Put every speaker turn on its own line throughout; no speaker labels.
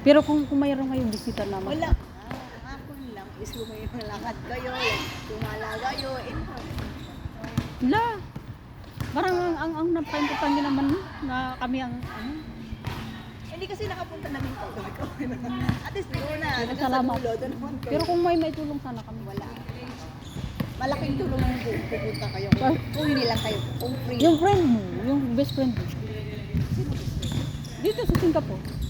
Pero kung mayroon kayong bisita naman.
Wala. Hapon lang. Gusto mo yung lakad kayo. Tumala kayo.
La. Parang ang napaka-importante naman na kami ang
Hindi kasi nakapunta na rin ako. At least doon na.
Salamat.
Doon naman kayo.
Pero kung may maitulong sana kami.
Wala. Malaking tulong yung pupunta kayo. Kung hindi lang kayo. Kung free.
Yung friend mo, yung best friend mo. Dito sa Singapore.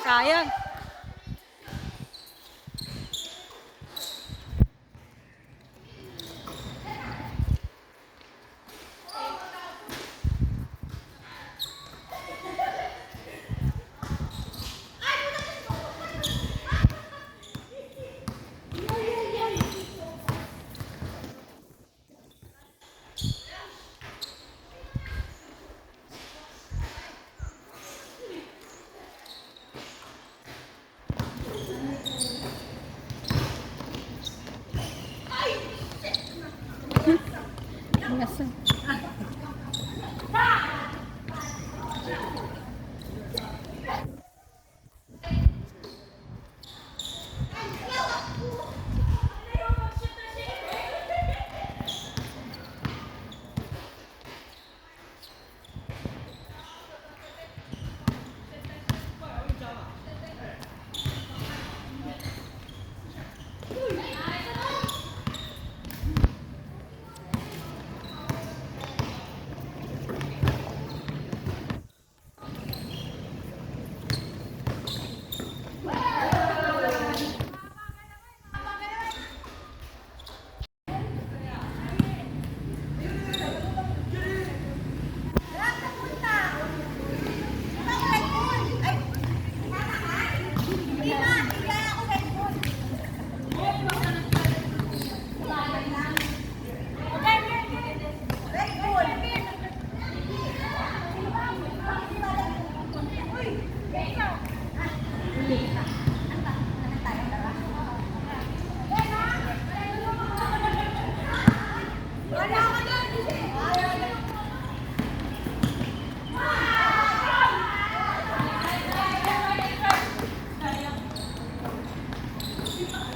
Sayang. Nasa.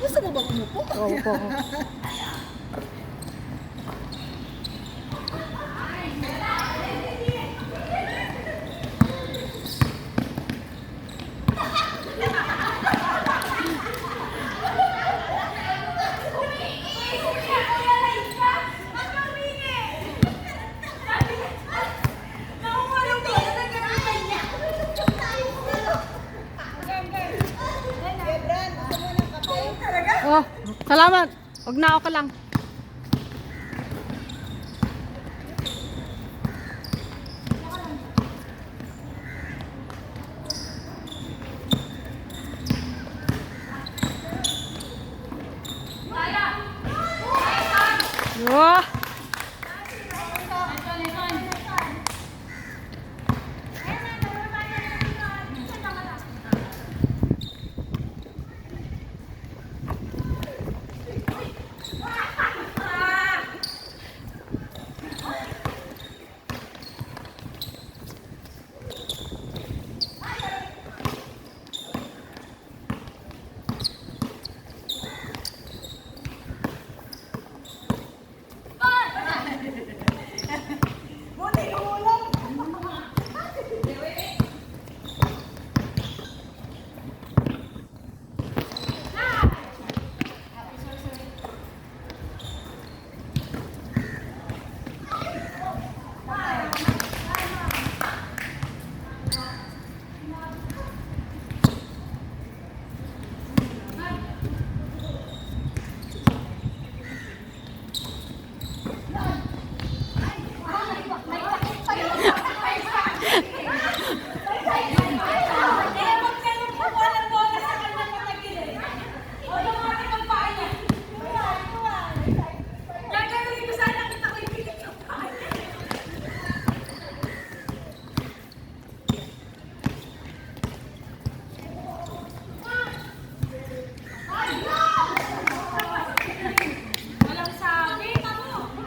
Gusto mo bang umupo?
Oo po. Oh, salamat. Huwag na ako lang. Wah.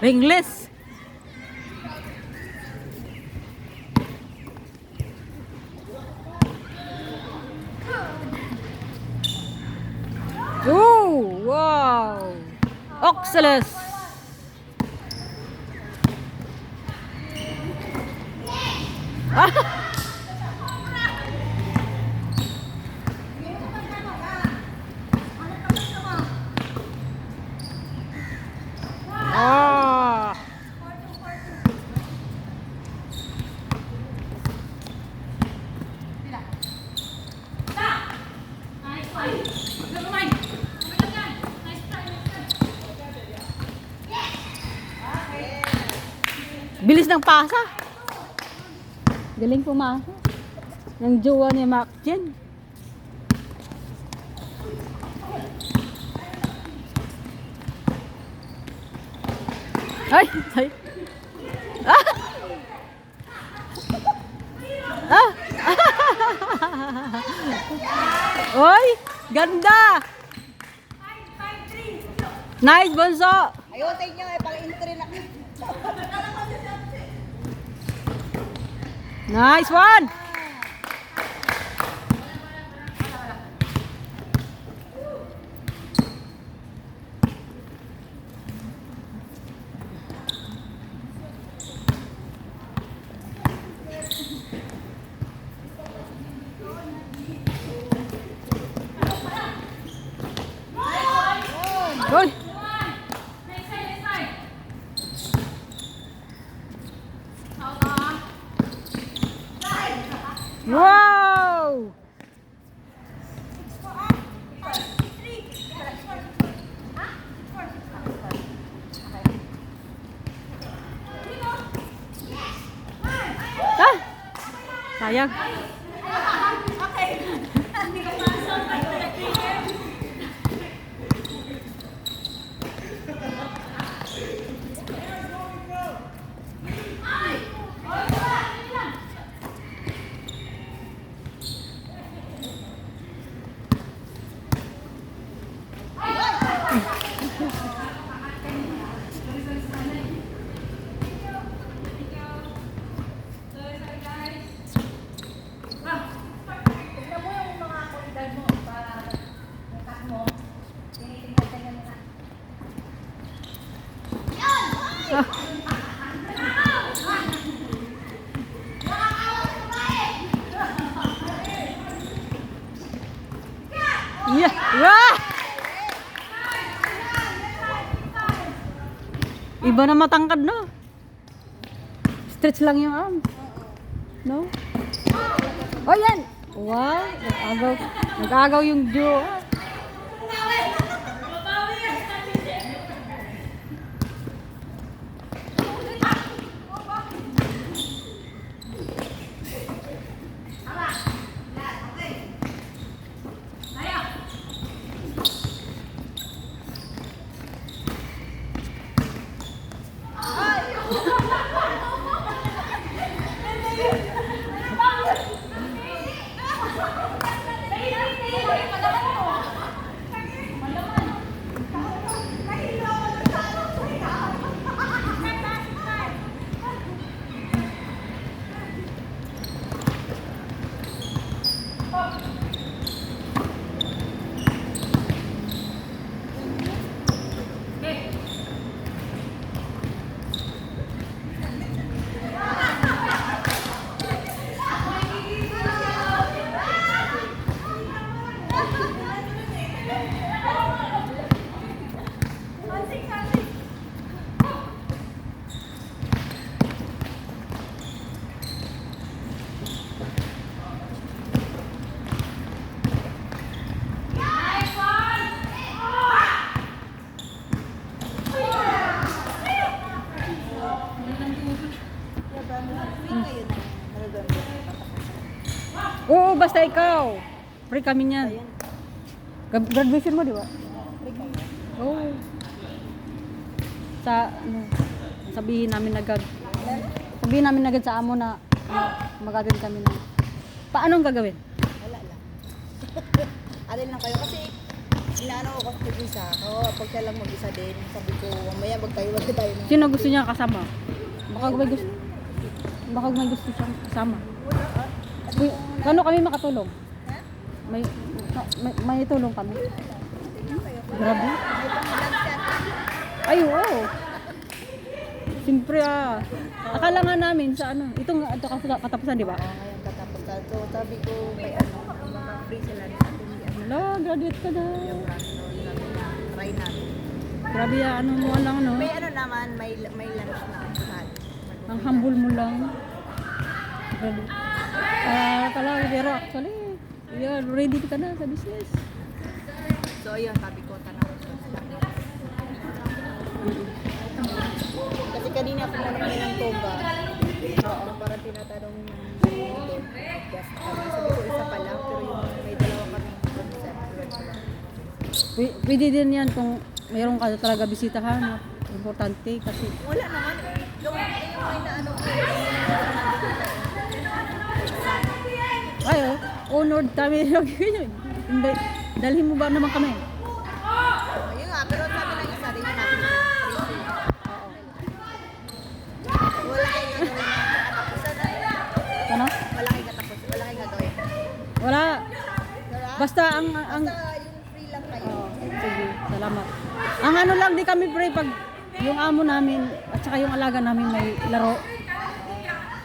English. Oh, wow. Oxalis. Ah. Bilis ng pasa. Galing pumasa. Ng jowa ni Mac Jen. Ay, ay. Ah! Ah! Oy, ganda. Nice, Bonso.
Ayun, nyo eh, pang-entry na.
Nice one. Goal. Wow! Ah! Sayang. Yeah. Wah! Iba na matangkad, no? Stretch lang yung arm. No? Oh, yan! Wow! Nag-agaw. Nag-agaw yung jaw. Oo, basta ikaw. Free kami niyan. Graduation mo, di ba? Oo. Sabihin namin agad sa amo na mag-attend kami na. Paano ang gagawin?
Wala lang. Alin lang kayo kasi Inaano ko kasi isa. Oo, pag siya lang mag-isa din, sabi ko, mamaya magtayo-wala tayo ng...
Sino gusto niya kasama? Baka may gusto siyang kasama. Uy, kano kami makatulong?
Ha?
May tulong kami. Grabe.
May pang-vlog siya.
Ay, oo. Siyempre akala nga namin sa ano, ito katapusan, di ba?
Ngayon katapos na. So, sabi ko, may ano, mga free sila na atin.
Wala, graduate ka na.
Try natin.
Grabe ano mo lang, no?
May ano naman, may lunch na.
Ang humble mo lang. Grabe. Pala, pero actually, yeah, ready ka na sa business.
So, ayun, sabi ko, tanong ko na lang. Kasi kanina ako muna kami ng toga. Oo, parang tinatanong ng doon. Sabi ko, isa pa lang, pero yung may dalawa kami concept.
Pwede din yan kung mayroon ka talaga bisitahan. No? Importante kasi.
Wala naman. Yung may naano ko.
Ay, honored kami. Dalhin mo ba naman kami?
Ayun nga, pero sabi ng isa, rin natin. Oo. Wala kayong gagawin na katapusan.
Ano?
Wala kayong katapusan. Wala kayong gagawin.
Wala.
Diba?
Basta ang
Basta yung free lang kayo.
sige, salamat. Ang ano lang di kami pre pag yung amo namin at saka yung alaga namin may laro.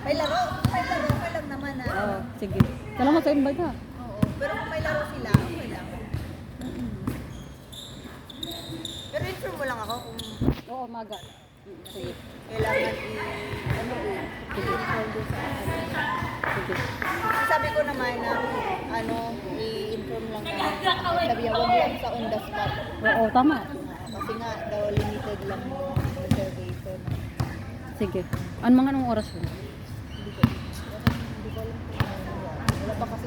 May laro. May laro. Okay lang naman na.
Oo, sige. Salamat sa invite ha.
Oo. Pero kung may laro sila, okay lang. Pero inform mo lang ako kung
Oo, maga. Sige.
kailangan i-inform doon sa akin.
Sige.
Kasi sabi ko naman na i-inform lang kami. Sabi niya, huwag lang sa on the spot.
Oo, tama.
Kasi nga daw limited lang yung reservation.
Sige. Ano mga anong oras yun?
Hindi ko alam kung ano yan. Wala pa kasi